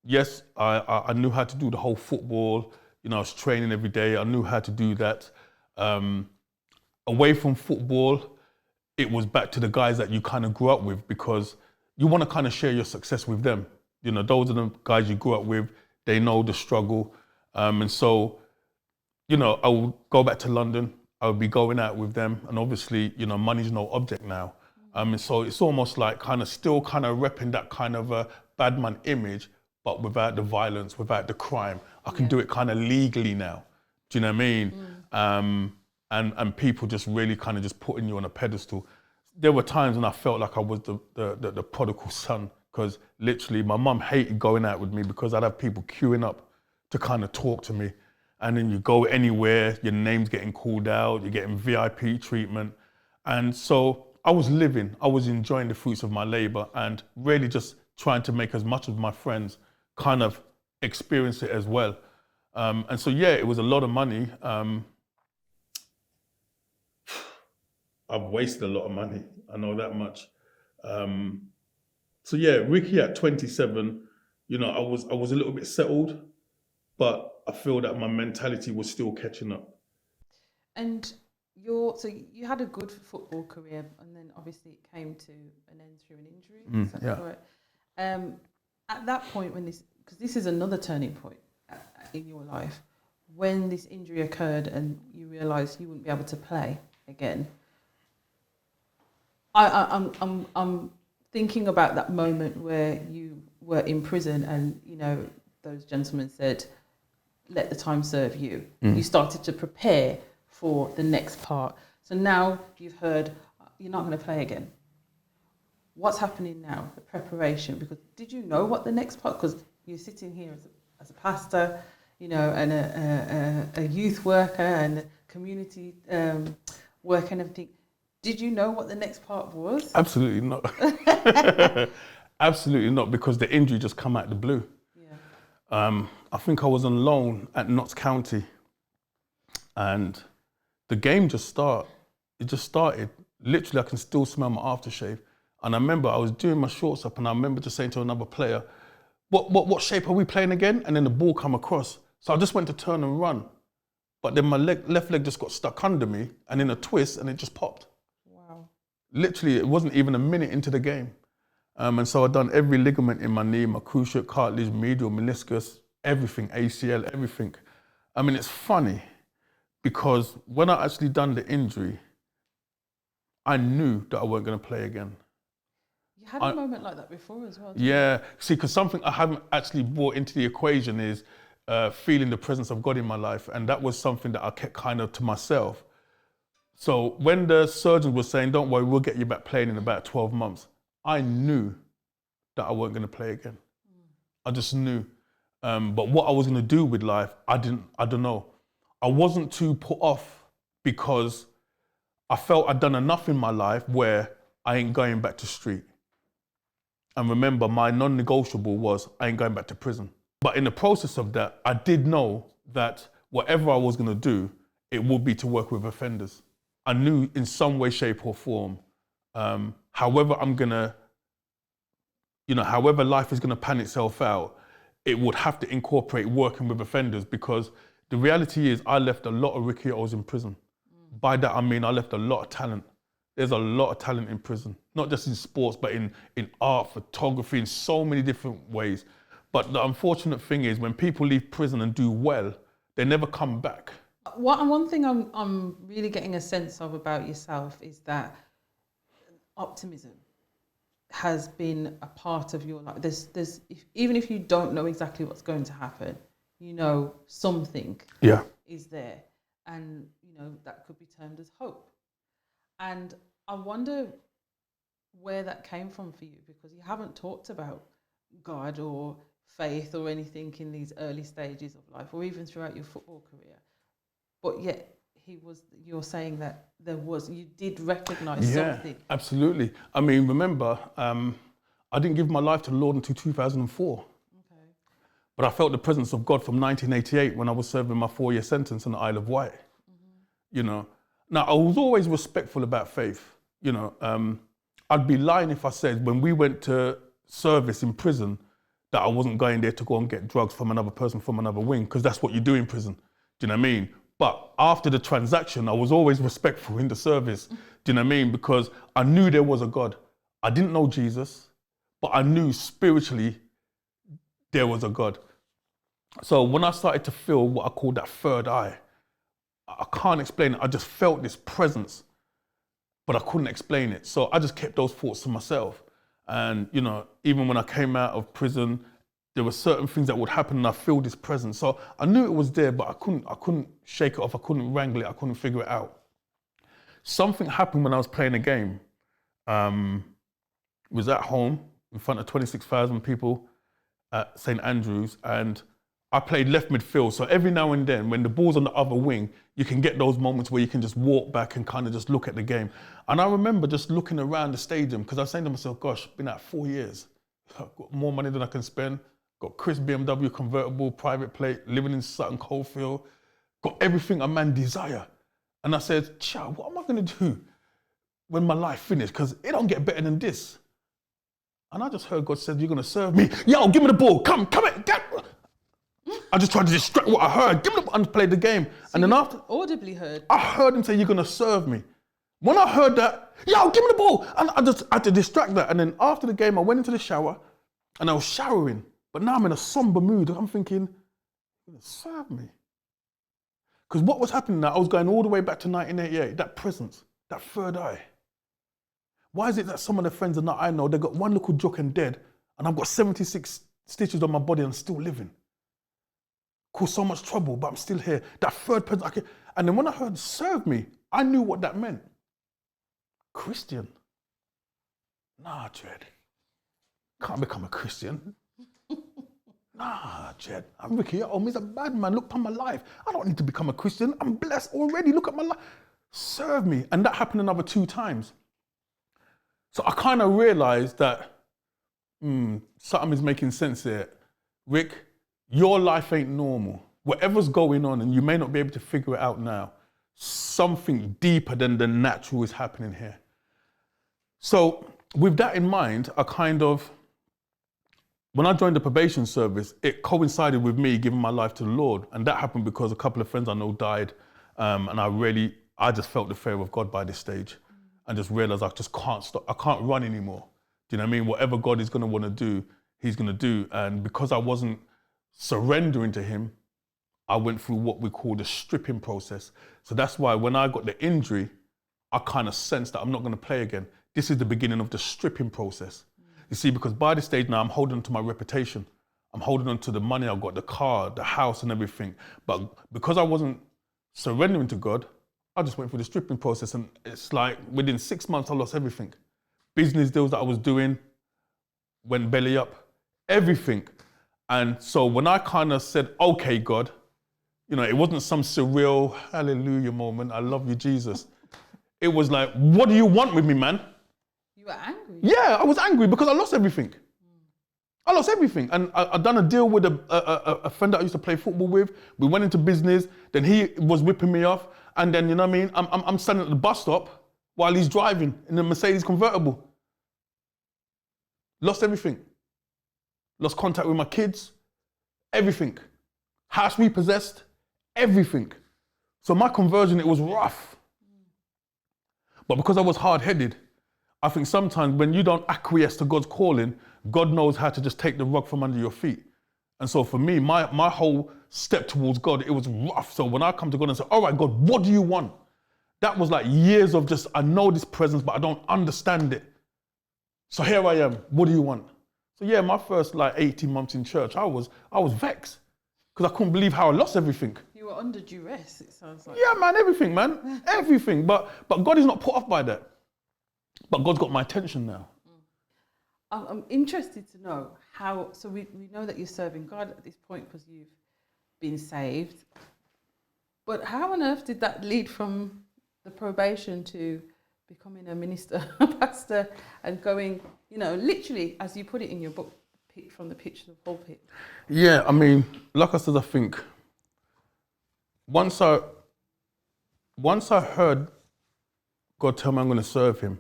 yes, I knew how to do the whole football. I was training every day. I knew how to do that. Away from football, it was back to the guys that you kind of grew up with, because you want to kind of share your success with them. Those are the guys you grew up with. They know the struggle. And so, I would go back to London. I would be going out with them. And obviously, money's no object now. And so it's almost like still repping that kind of a bad man image, but without the violence, without the crime. I can do it kind of legally now. Do you know what I mean? And people just really just putting you on a pedestal. there were times when I felt like I was the prodigal son, because literally my mum hated going out with me because I'd have people queuing up to kind of talk to me. And then you go anywhere, your name's getting called out, you're getting VIP treatment. And so I was enjoying the fruits of my labor and really just trying to make as much of my friends kind of experience it as well. And so, yeah, it was a lot of money. I've wasted a lot of money, I know that much. So yeah, Ricky at 27, you know, I was a little bit settled, but I feel that my mentality was still catching up. And so you had a good football career, and then obviously it came to an end through an injury. Is that correct? At that point, because this is another turning point in your life, when this injury occurred and you realised you wouldn't be able to play again. I'm thinking about that moment where you were in prison, and you know those gentlemen said, "Let the time serve you." You started to prepare for the next part. So now you've heard you're not going to play again. What's happening now? The preparation. Because did you know what the next part? Because you're sitting here as a pastor, you know, and a youth worker and a community worker and everything. Did you know what the next part was? Absolutely not. Absolutely not, because the injury just come out of the blue. Yeah. I think I was on loan at Notts County, and the game just started. It just started. Literally, I can still smell my aftershave. And I remember I was doing my shorts up, and I remember just saying to another player, what shape are we playing again? And then the ball come across. So I just went to turn and run. But then my left leg just got stuck under me, and in a twist, and it just popped. Wow. Literally, it wasn't even a minute into the game. And so I'd done every ligament in my knee, my cruciate cartilage, medial meniscus, everything, ACL, everything. I mean, it's funny, because when I actually done the injury, I knew that I weren't going to play again. You had a moment like that before as well. Yeah, see, because something I haven't actually brought into the equation is feeling the presence of God in my life. And that was something that I kept kind of to myself. So when the surgeons were saying, don't worry, we'll get you back playing in about 12 months, I knew that I weren't going to play again. I just knew. But what I was going to do with life, I don't know. I wasn't too put off, because I felt I'd done enough in my life where I ain't going back to street. And remember, my non-negotiable was I ain't going back to prison. But in the process of that, I did know that whatever I was going to do, it would be to work with offenders. I knew in some way, shape or form, however life is going to pan itself out, it would have to incorporate working with offenders, because the reality is I left a lot of Ricky O's in prison. By that, I mean I left a lot of talent. There's a lot of talent in prison, not just in sports, but in art, photography, in so many different ways. But the unfortunate thing is, when people leave prison and do well, they never come back. One thing I'm really getting a sense of about yourself is that optimism has been a part of your life. Even if you don't know exactly what's going to happen, you know something is there, and you know that could be termed as hope. And I wonder where that came from for you, because you haven't talked about God or faith or anything in these early stages of life, or even throughout your football career. But yet you're saying that you did recognise something. Yeah, absolutely. I mean, remember, I didn't give my life to the Lord until 2004. Okay. But I felt the presence of God from 1988 when I was serving my 4-year sentence on the Isle of Wight. You know, now I was always respectful about faith. You know, I'd be lying if I said when we went to service in prison that I wasn't going there to go and get drugs from another person from another wing, because that's what you do in prison. Do you know what I mean? But after the transaction, I was always respectful in the service. Do you know what I mean? Because I knew there was a God. I didn't know Jesus, but I knew spiritually there was a God. So when I started to feel what I call that third eye, I can't explain it. I just felt this presence, but I couldn't explain it. So I just kept those thoughts to myself. And, you know, even when I came out of prison, there were certain things that would happen and I feel this presence. So I knew it was there, but I couldn't shake it off. I couldn't wrangle it. I couldn't figure it out. Something happened when I was playing a game. was at home in front of 26,000 people at St Andrews, and I played left midfield. So every now and then, when the ball's on the other wing, you can get those moments where you can just walk back and kind of just look at the game. And I remember just looking around the stadium, because I was saying to myself, gosh, been out 4 years. I've got more money than I can spend. Got Chris BMW convertible, private plate, living in Sutton Coldfield. Got everything a man desire. And I said, child, what am I going to do when my life finished? Because it don't get better than this. And I just heard God said, you're going to serve me. Yo, give me the ball. Come here. I just tried to distract what I heard. Give me the ball and play the game. So and then after, audibly heard. I heard him say, you're going to serve me. When I heard that, yo, give me the ball. And I just had to distract that. And then after the game, I went into the shower and I was showering. But now I'm in a somber mood. I'm thinking, you're going to serve me. Because what was happening now, I was going all the way back to 1988, that presence, that third eye. Why is it that some of the friends that I know, they got one little joke and dead, and I've got 76 stitches on my body and I'm still living? Caused so much trouble, but I'm still here. That third person, and then when I heard serve me, I knew what that meant. Christian. Nah, Jed. Can't become a Christian. Nah, Jed. I'm Ricky. He's a bad man. Look upon my life. I don't need to become a Christian. I'm blessed already. Look at my life. Serve me. And that happened another 2 times. So I kind of realized that something is making sense here. Rick, your life ain't normal. Whatever's going on, and you may not be able to figure it out now, something deeper than the natural is happening here. So with that in mind, when I joined the probation service, it coincided with me giving my life to the Lord. And that happened because a couple of friends I know died. And I just felt the fear of God by this stage. And just realized I just can't stop. I can't run anymore. Do you know what I mean? Whatever God is going to want to do, he's going to do. And because I wasn't surrendering to him, I went through what we call the stripping process. So that's why when I got the injury, I kind of sensed that I'm not going to play again. This is the beginning of the stripping process. You see, because by this stage now, I'm holding on to my reputation. I'm holding on to the money I've got, the car, the house and everything. But because I wasn't surrendering to God, I just went through the stripping process, and it's like within 6 months, I lost everything. Business deals that I was doing went belly up, everything. And so when I kind of said, okay, God, it wasn't some surreal hallelujah moment. I love you, Jesus. It was like, what do you want with me, man? You were angry? Yeah, I was angry because I lost everything. I lost everything. And I'd done a deal with a friend that I used to play football with. We went into business. Then he was whipping me off. And then, you know what I mean? I'm standing at the bus stop while he's driving in a Mercedes convertible. Lost everything. Lost contact with my kids. Everything. House repossessed. Everything. So my conversion, it was rough. But because I was hard-headed, I think sometimes when you don't acquiesce to God's calling, God knows how to just take the rug from under your feet. And so for me, my whole step towards God, it was rough. So when I come to God and say, all right, God, what do you want? That was like years of just, I know this presence, but I don't understand it. So here I am, what do you want? So yeah, my first 18 months in church, I was vexed because I couldn't believe how I lost everything. You were under duress, it sounds like. Yeah, man, everything, man, everything. But God is not put off by that. But God's got my attention now. I'm interested to know how, so we know that you're serving God at this point because you've been saved. But how on earth did that lead from the probation to becoming a minister, a pastor, and going, literally, as you put it in your book, from the pitch to the pulpit? Yeah, I mean, like I said, I think once I heard God tell me I'm going to serve him,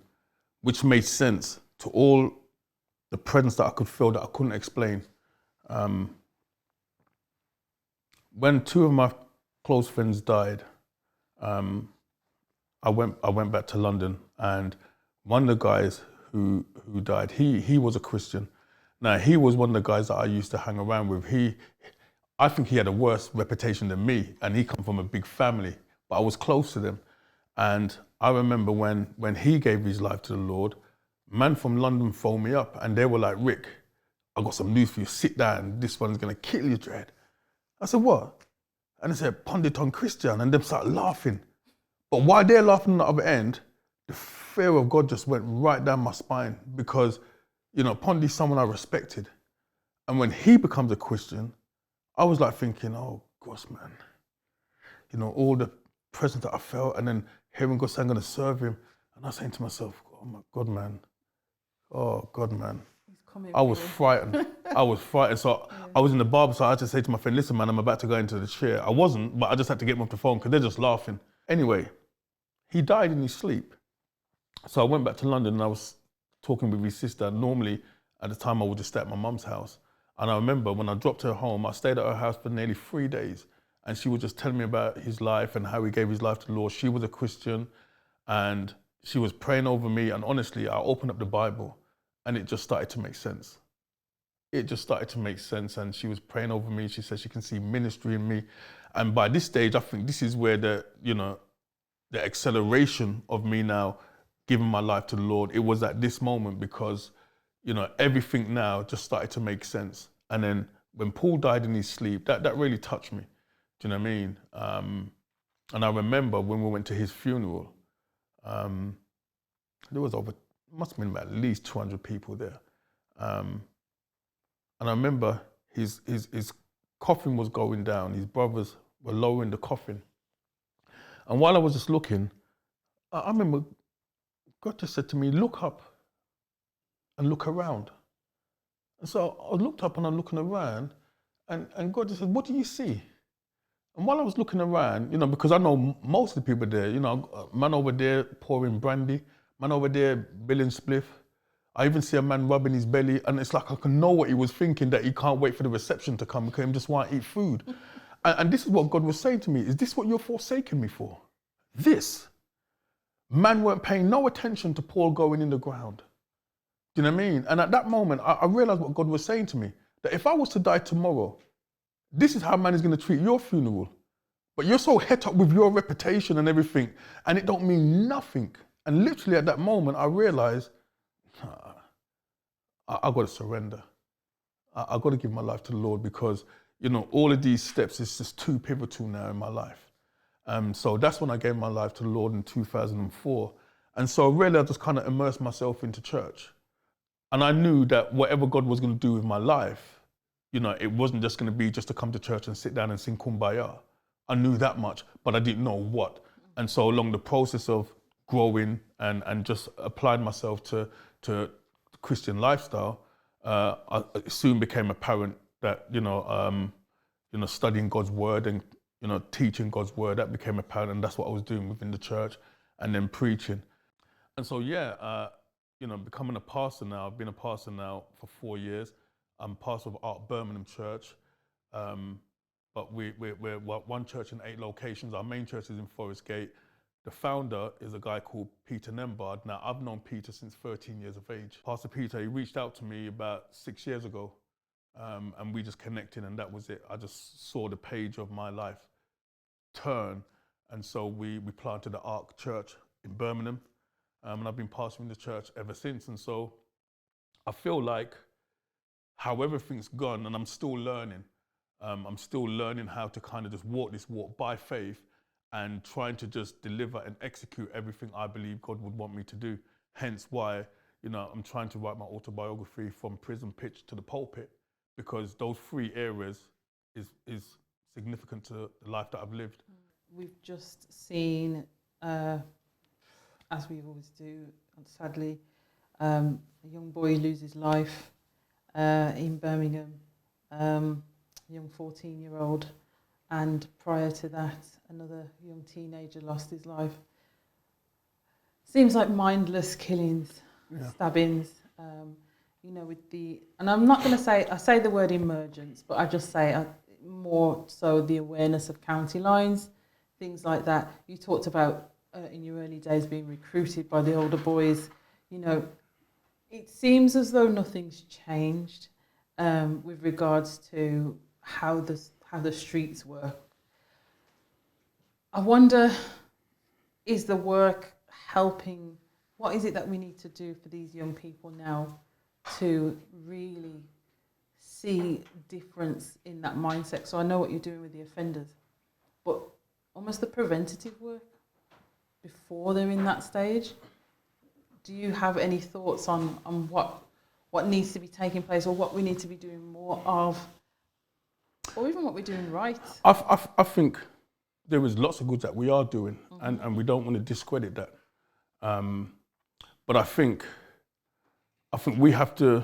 which made sense to all the presence that I could feel that I couldn't explain. When 2 of my close friends died, I went back to London, and one of the guys who died, he was a Christian. Now, he was one of the guys that I used to hang around with. I think he had a worse reputation than me, and he come from a big family, but I was close to them. And I remember when he gave his life to the Lord, man from London phoned me up, and they were like, Rick, I got some news for you. Sit down. This one's going to kill you, Dread. I said, what? And they said, Pundit on Christian. And they started laughing. But while they're laughing on the other end, the fear of God just went right down my spine because, you know, Pondy's someone I respected. And when he becomes a Christian, I was like thinking, oh gosh, man, you know, all the presence that I felt, and then hearing God say I'm going to serve him. And I was saying to myself, oh my God, man. Oh God, man. I was frightened. I was frightened. So I was in the barber, so I had to say to my friend, listen, man, I'm about to go into the chair. I wasn't, but I just had to get him off the phone because they're just laughing. Anyway, he died in his sleep. So I went back to London and I was talking with his sister. Normally, at the time, I would just stay at my mum's house. And I remember when I dropped her home, I stayed at her house for nearly 3 days. And she was just telling me about his life and how he gave his life to the Lord. She was a Christian and she was praying over me. And honestly, I opened up the Bible and it just started to make sense. It just started to make sense. And she was praying over me. She said she can see ministry in me. And by this stage, I think this is where the acceleration of me now giving my life to the Lord, it was at this moment because, you know, everything now just started to make sense. And then when Paul died in his sleep, that really touched me. Do you know what I mean? And I remember when we went to his funeral, there was must have been about at least 200 people there. And I remember his coffin was going down. His brothers were lowering the coffin. And while I was just looking, I remember God just said to me, look up and look around. And so I looked up and I'm looking around and God just said, what do you see? And while I was looking around, you know, because I know most of the people there, you know, man over there pouring brandy, man over there billing spliff. I even see a man rubbing his belly and it's like I can know what he was thinking, that he can't wait for the reception to come because he just want to eat food. And this is what God was saying to me, is this what you're forsaking me for? This. Man weren't paying no attention to Paul going in the ground. Do you know what I mean? And at that moment, I realized what God was saying to me, that if I was to die tomorrow, this is how man is going to treat your funeral. But you're so het up with your reputation and everything, and it don't mean nothing. And literally at that moment, I realized, I got to surrender. I got to give my life to the Lord because, you know, all of these steps is just too pivotal now in my life. So that's when I gave my life to the Lord in 2004. And so really I just kind of immersed myself into church. And I knew that whatever God was going to do with my life, you know, it wasn't just going to be just to come to church and sit down and sing Kumbaya. I knew that much, but I didn't know what. And so along the process of growing and just applied myself to Christian lifestyle, it soon became apparent that, studying God's word and, teaching God's word, that became apparent, and that's what I was doing within the church, and then preaching. And so, becoming a pastor now, I've been a pastor now for 4 years. I'm pastor of Birmingham Church. But we're one church in 8 locations. Our main church is in Forest Gate. The founder is a guy called Peter Nembard. Now, I've known Peter since 13 years of age. Pastor Peter, he reached out to me about 6 years ago, and we just connected, and that was it. I just saw the page of my life turn, and so we planted the Ark Church in Birmingham, and I've been pastoring the church ever since. And so I feel like how everything's gone, and I'm still learning. I'm still learning how to kind of just walk this walk by faith and trying to just deliver and execute everything I believe God would want me to do. Hence why, I'm trying to write my autobiography from prison pitch to the pulpit, because those 3 areas is significant to the life that I've lived. We've just seen, as we always do, sadly, a young boy lose his life in Birmingham. Young 14-year-old, and prior to that, another young teenager lost his life. Seems like mindless killings, stabbings, and I'm not going to I say the word emergence, but I just say more so the awareness of county lines, things like that. You talked about in your early days being recruited by the older boys. It seems as though nothing's changed with regards to how the streets work. I wonder, is the work helping? What is it that we need to do for these young people now to really see difference in that mindset? So I know what you're doing with the offenders, but almost the preventative work before they're in that stage. do you have any thoughts on what needs to be taking place, or what we need to be doing more of, or even what we're doing right? I think there is lots of good that we are doing, and we don't want to discredit that. But I think we have to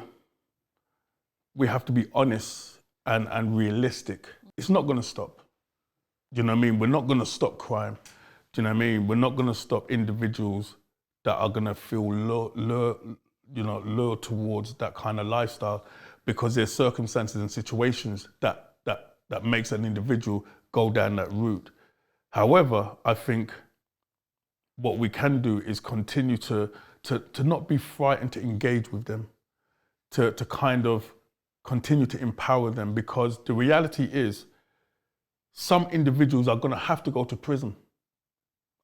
be honest and realistic. It's not going to stop. Do you know what I mean? We're not going to stop crime. Do you know what I mean? We're not going to stop individuals that are going to feel lured towards that kind of lifestyle, because there's circumstances and situations that makes an individual go down that route. However, I think what we can do is continue to not be frightened to engage with them, to kind of continue to empower them, because the reality is some individuals are going to have to go to prison.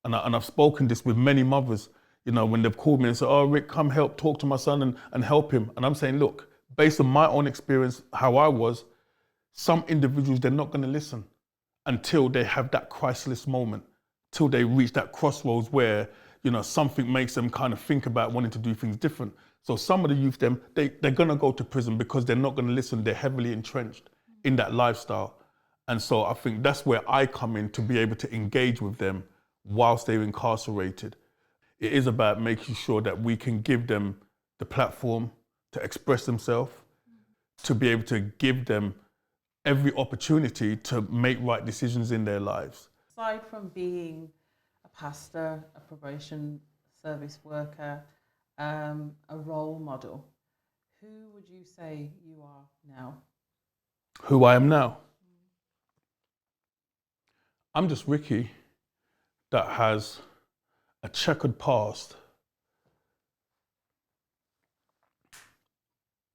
And I've spoken this with many mothers, you know, when they've called me and said, "Oh, Rick, come help, talk to my son and help him." And I'm saying, look, based on my own experience, how I was, some individuals, they're not going to listen until they have that crisis moment, till they reach that crossroads where, you know, something makes them kind of think about wanting to do things different. So some of the youth, they're going to go to prison because they're not going to listen. They're heavily entrenched in that lifestyle. And so I think that's where I come in, to be able to engage with them whilst they're incarcerated. It is about making sure that we can give them the platform to express themselves, to be able to give them every opportunity to make right decisions in their lives. Aside from being a pastor, a probation service worker, a role model, who would you say you are now? Who I am now? I'm just Ricky that has a checkered past,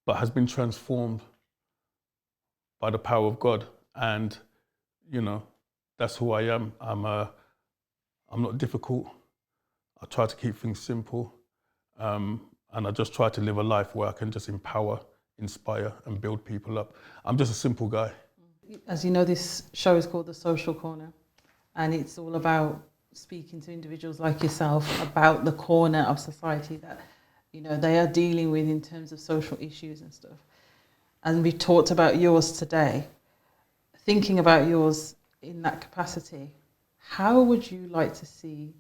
but has been transformed by the power of God. And, you know, that's who I am. I'm not difficult. I try to keep things simple. And I just try to live a life where I can just empower, inspire, and build people up. I'm just a simple guy. As you know, this show is called The Social Corner, and it's all about speaking to individuals like yourself about the corner of society that, you know, they are dealing with in terms of social issues and stuff. And we talked about yours today. Thinking about yours in that capacity, how would you like to see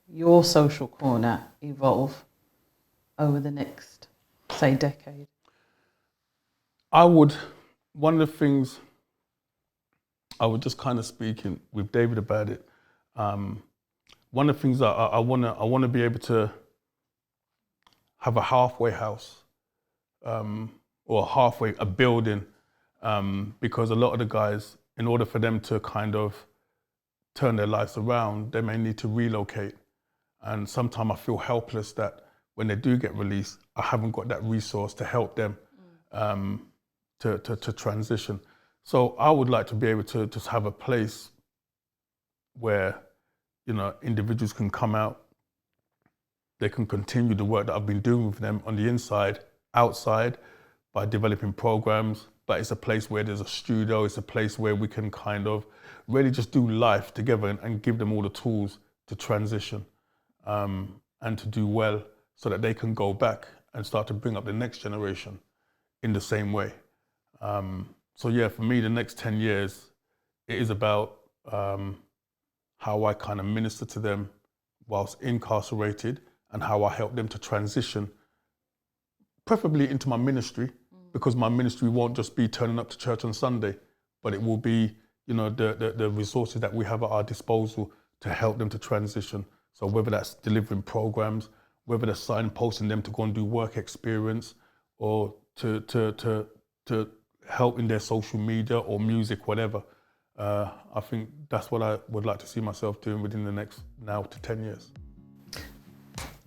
your social corner evolve over the next, say, decade? One of the things I was just kind of speaking with David about it. One of the things I want to be able to have a halfway house, or a building, because a lot of the guys, in order for them to kind of turn their lives around, they may need to relocate. And sometimes I feel helpless that when they do get released, I haven't got that resource to help them to transition. So I would like to be able to just have a place where, you know, individuals can come out, they can continue the work that I've been doing with them on the inside, outside, by developing programs. But it's a place where there's a studio, it's a place where we can kind of really just do life together and give them all the tools to transition and to do well, so that they can go back and start to bring up the next generation in the same way. So yeah, for me, the next 10 years, it is about how I kind of minister to them whilst incarcerated, and how I help them to transition, preferably into my ministry, because my ministry won't just be turning up to church on Sunday, but it will be, you know, the resources that we have at our disposal to help them to transition. So whether that's delivering programs, whether that's signposting them to go and do work experience, or to help in their social media or music, whatever. I think that's what I would like to see myself doing within the next now to 10 years.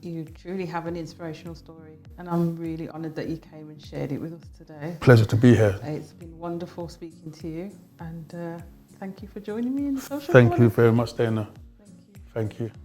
You truly have an inspirational story, and I'm really honoured that you came and shared it with us today. Pleasure to be here. It's been wonderful speaking to you, and thank you for joining me in the Social Thank Corner. you very much, Daina. Thank you. Thank you.